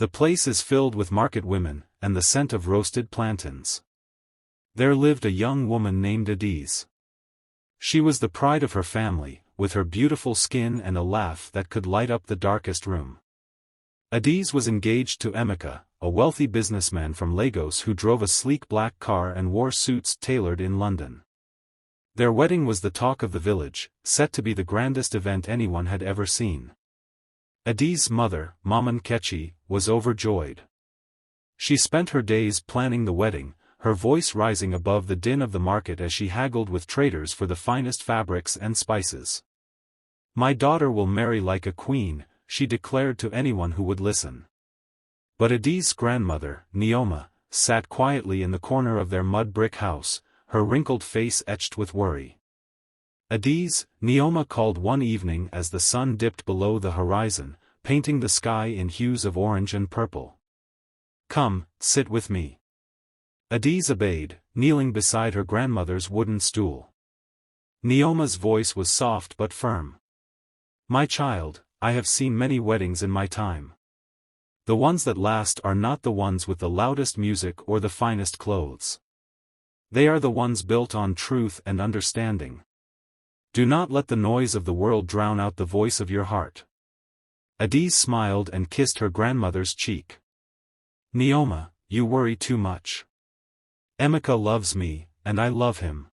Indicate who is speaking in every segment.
Speaker 1: The place is filled with market women, and the scent of roasted plantains. There lived a young woman named Adiz. She was the pride of her family, with her beautiful skin and a laugh that could light up the darkest room. Adiz was engaged to Emeka, a wealthy businessman from Lagos who drove a sleek black car and wore suits tailored in London. Their wedding was the talk of the village, set to be the grandest event anyone had ever seen. Adiz's mother, Mama Nkechi, was overjoyed. She spent her days planning the wedding, her voice rising above the din of the market as she haggled with traders for the finest fabrics and spices. "My daughter will marry like a queen," she declared to anyone who would listen. But Adiz's grandmother, Neoma, sat quietly in the corner of their mud brick house, her wrinkled face etched with worry. "Adiz," Neoma called one evening as the sun dipped below the horizon, painting the sky in hues of orange and purple. "Come, sit with me." Adiz obeyed, kneeling beside her grandmother's wooden stool. Neoma's voice was soft but firm. "My child, I have seen many weddings in my time. The ones that last are not the ones with the loudest music or the finest clothes. They are the ones built on truth and understanding. Do not let the noise of the world drown out the voice of your heart." Adiz smiled and kissed her grandmother's cheek. "Neoma, you worry too much. Emeka loves me, and I love him.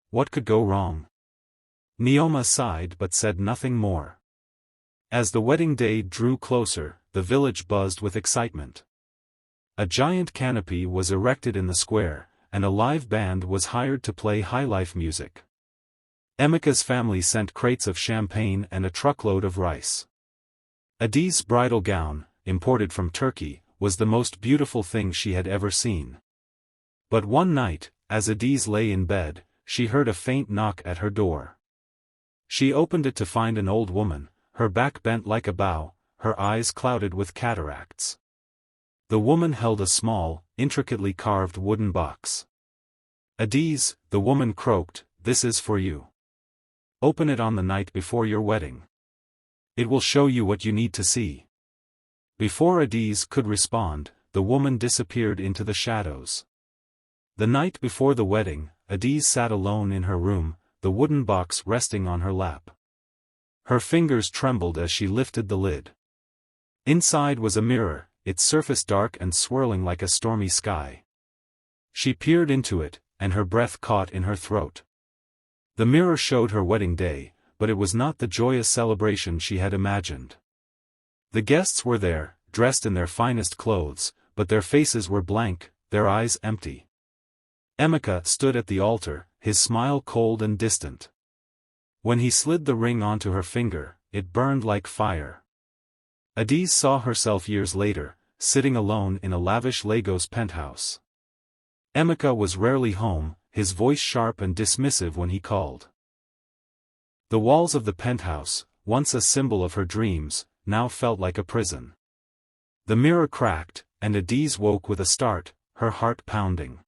Speaker 1: What could go wrong?" Neoma sighed but said nothing more. As the wedding day drew closer, the village buzzed with excitement. A giant canopy was erected in the square, and a live band was hired to play highlife music. Emeka's family sent crates of champagne and a truckload of rice. Adiz's bridal gown, imported from Turkey, was the most beautiful thing she had ever seen. But one night, as Adiz lay in bed, she heard a faint knock at her door. She opened it to find an old woman, her back bent like a bow, her eyes clouded with cataracts. The woman held a small, intricately carved wooden box. "Adiz," the woman croaked, "this is for you. Open it on the night before your wedding. It will show you what you need to see." Before Adiz could respond, the woman disappeared into the shadows. The night before the wedding, Adiz sat alone in her room, the wooden box resting on her lap. Her fingers trembled as she lifted the lid. Inside was a mirror, its surface dark and swirling like a stormy sky. She peered into it, and her breath caught in her throat. The mirror showed her wedding day, but it was not the joyous celebration she had imagined. The guests were there, dressed in their finest clothes, but their faces were blank, their eyes empty. Emeka stood at the altar, his smile cold and distant. When he slid the ring onto her finger, it burned like fire. Adiz saw herself years later, sitting alone in a lavish Lagos penthouse. Emeka was rarely home, his voice sharp and dismissive when he called. The walls of the penthouse, once a symbol of her dreams, now felt like a prison. The mirror cracked, and Adiz woke with a start, her heart pounding.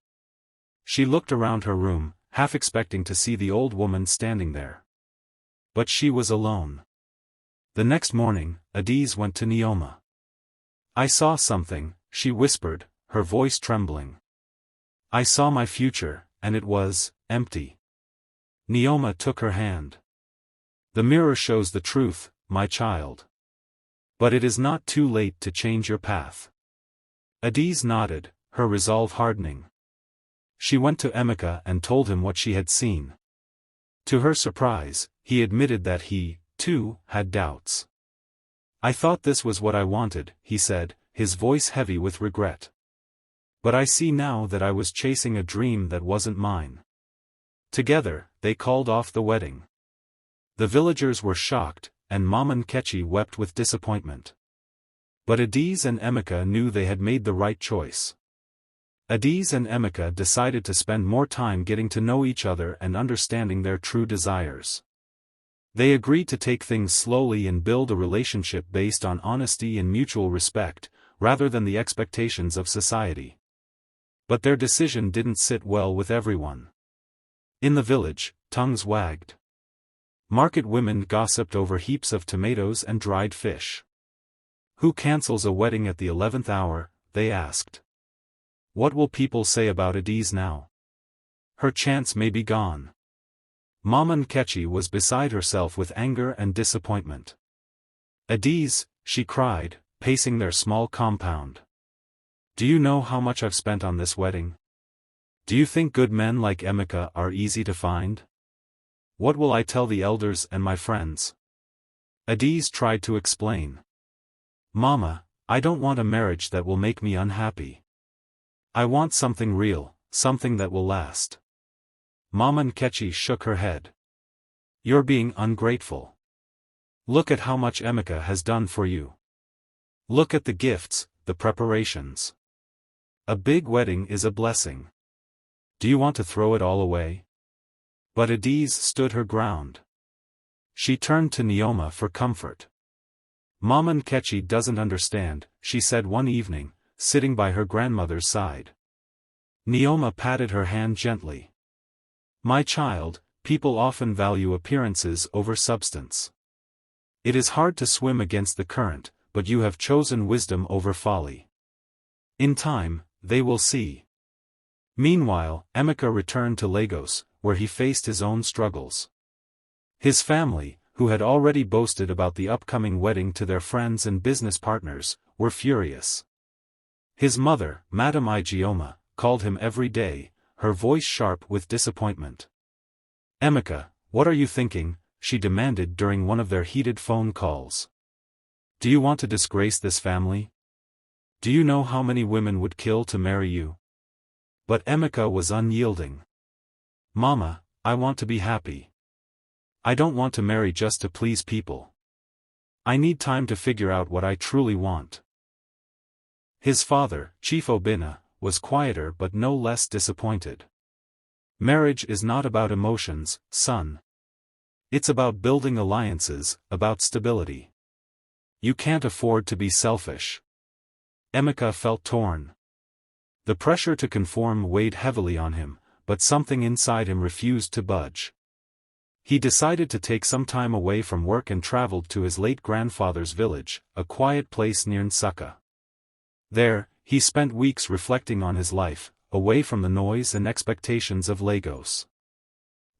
Speaker 1: She looked around her room, half expecting to see the old woman standing there. But she was alone. The next morning, Adiz went to Neoma. "I saw something," she whispered, her voice trembling. "I saw my future, and it was empty." Neoma took her hand. "The mirror shows the truth, my child. But it is not too late to change your path." Adiz nodded, her resolve hardening. She went to Emeka and told him what she had seen. To her surprise, he admitted that he, too, had doubts. "I thought this was what I wanted," he said, his voice heavy with regret. "But I see now that I was chasing a dream that wasn't mine." Together, they called off the wedding. The villagers were shocked, and Mama Nkechi wept with disappointment. But Adiz and Emeka knew they had made the right choice. Adiz and Emeka decided to spend more time getting to know each other and understanding their true desires. They agreed to take things slowly and build a relationship based on honesty and mutual respect, rather than the expectations of society. But their decision didn't sit well with everyone. In the village, tongues wagged. Market women gossiped over heaps of tomatoes and dried fish. Who cancels a wedding at the 11th hour, they asked. What will people say about Adiz now? Her chance may be gone. Mama Nkechi was beside herself with anger and disappointment. Adiz, she cried, pacing their small compound. Do you know how much I've spent on this wedding? Do you think good men like Emeka are easy to find? What will I tell the elders and my friends? Adiz tried to explain. Mama, I don't want a marriage that will make me unhappy. I want something real, something that will last. Mama Nkechi shook her head. You're being ungrateful. Look at how much Emeka has done for you. Look at the gifts, the preparations. A big wedding is a blessing. Do you want to throw it all away? But Adiz stood her ground. She turned to Neoma for comfort. Mama Nkechi doesn't understand, she said one evening, sitting by her grandmother's side. Neoma patted her hand gently. My child, people often value appearances over substance. It is hard to swim against the current, but you have chosen wisdom over folly. In time, they will see. Meanwhile, Emeka returned to Lagos, where he faced his own struggles. His family, who had already boasted about the upcoming wedding to their friends and business partners, were furious. His mother, Madam Ijeoma, called him every day, her voice sharp with disappointment. Emeka, what are you thinking? She demanded during one of their heated phone calls. Do you want to disgrace this family? Do you know how many women would kill to marry you? But Emeka was unyielding. Mama, I want to be happy. I don't want to marry just to please people. I need time to figure out what I truly want. His father, Chief Obinna, was quieter but no less disappointed. Marriage is not about emotions, son. It's about building alliances, about stability. You can't afford to be selfish. Emeka felt torn. The pressure to conform weighed heavily on him, but something inside him refused to budge. He decided to take some time away from work and traveled to his late grandfather's village, a quiet place near Nsukka. There, he spent weeks reflecting on his life, away from the noise and expectations of Lagos.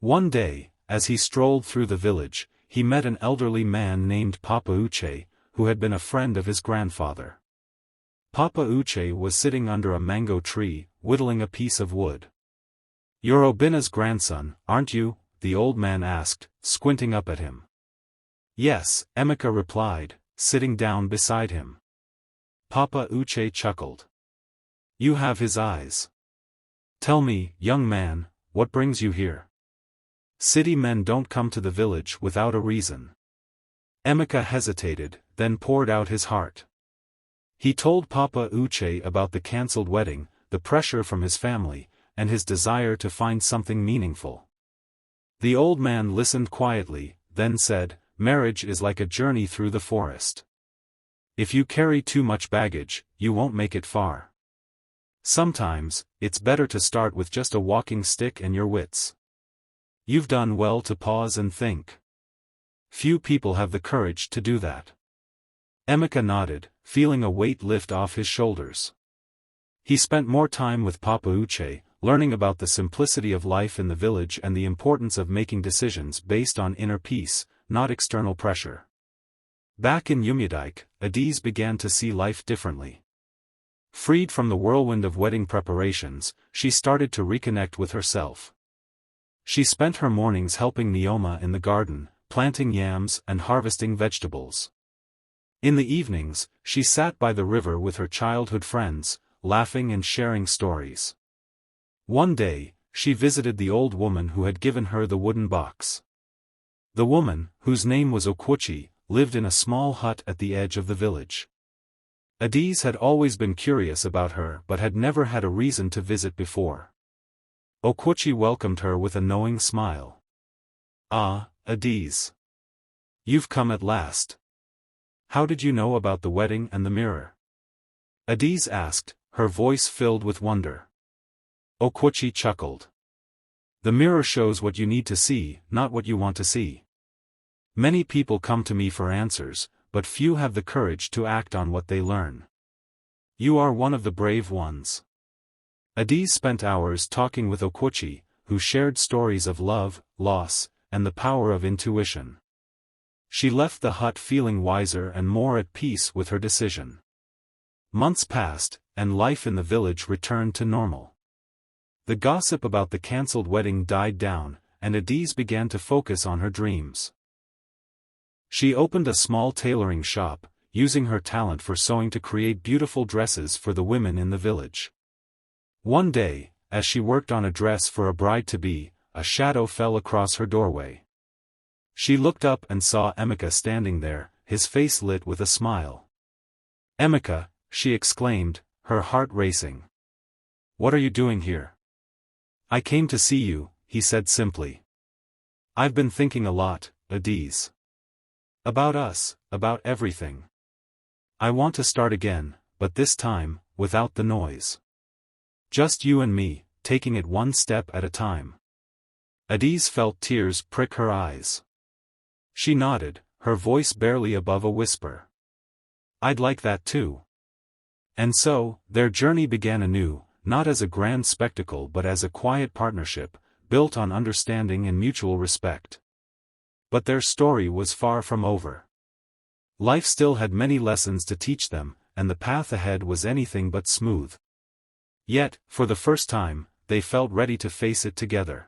Speaker 1: One day, as he strolled through the village, he met an elderly man named Papa Uche, who had been a friend of his grandfather. Papa Uche was sitting under a mango tree, whittling a piece of wood. You're Obinna's grandson, aren't you? The old man asked, squinting up at him. Yes, Emeka replied, sitting down beside him. Papa Uche chuckled. You have his eyes. Tell me, young man, what brings you here? City men don't come to the village without a reason. Emeka hesitated, then poured out his heart. He told Papa Uche about the cancelled wedding, the pressure from his family, and his desire to find something meaningful. The old man listened quietly, then said, Marriage is like a journey through the forest. If you carry too much baggage, you won't make it far. Sometimes, it's better to start with just a walking stick and your wits. You've done well to pause and think. Few people have the courage to do that. Emeka nodded, feeling a weight lift off his shoulders. He spent more time with Papa Uche, learning about the simplicity of life in the village and the importance of making decisions based on inner peace, not external pressure. Back in Umudik, Adiz began to see life differently. Freed from the whirlwind of wedding preparations, she started to reconnect with herself. She spent her mornings helping Neoma in the garden, planting yams and harvesting vegetables. In the evenings, she sat by the river with her childhood friends, laughing and sharing stories. One day, she visited the old woman who had given her the wooden box. The woman, whose name was Okwuchi, lived in a small hut at the edge of the village. Adiz had always been curious about her but had never had a reason to visit before. Okwuchi welcomed her with a knowing smile. Ah, Adiz. You've come at last. How did you know about the wedding and the mirror? Adiz asked, her voice filled with wonder. Okwuchi chuckled. The mirror shows what you need to see, not what you want to see. Many people come to me for answers, but few have the courage to act on what they learn. You are one of the brave ones. Adise spent hours talking with Okwochi, who shared stories of love, loss, and the power of intuition. She left the hut feeling wiser and more at peace with her decision. Months passed, and life in the village returned to normal. The gossip about the cancelled wedding died down, and Adise began to focus on her dreams. She opened a small tailoring shop, using her talent for sewing to create beautiful dresses for the women in the village. One day, as she worked on a dress for a bride-to-be, a shadow fell across her doorway. She looked up and saw Emeka standing there, his face lit with a smile. "Emeka," she exclaimed, her heart racing. "What are you doing here?" "I came to see you," he said simply. "I've been thinking a lot, Adise. About us, about everything. I want to start again, but this time, without the noise. Just you and me, taking it one step at a time." Adise felt tears prick her eyes. She nodded, her voice barely above a whisper. "I'd like that too." And so, their journey began anew, not as a grand spectacle but as a quiet partnership, built on understanding and mutual respect. But their story was far from over. Life still had many lessons to teach them, and the path ahead was anything but smooth. Yet, for the first time, they felt ready to face it together.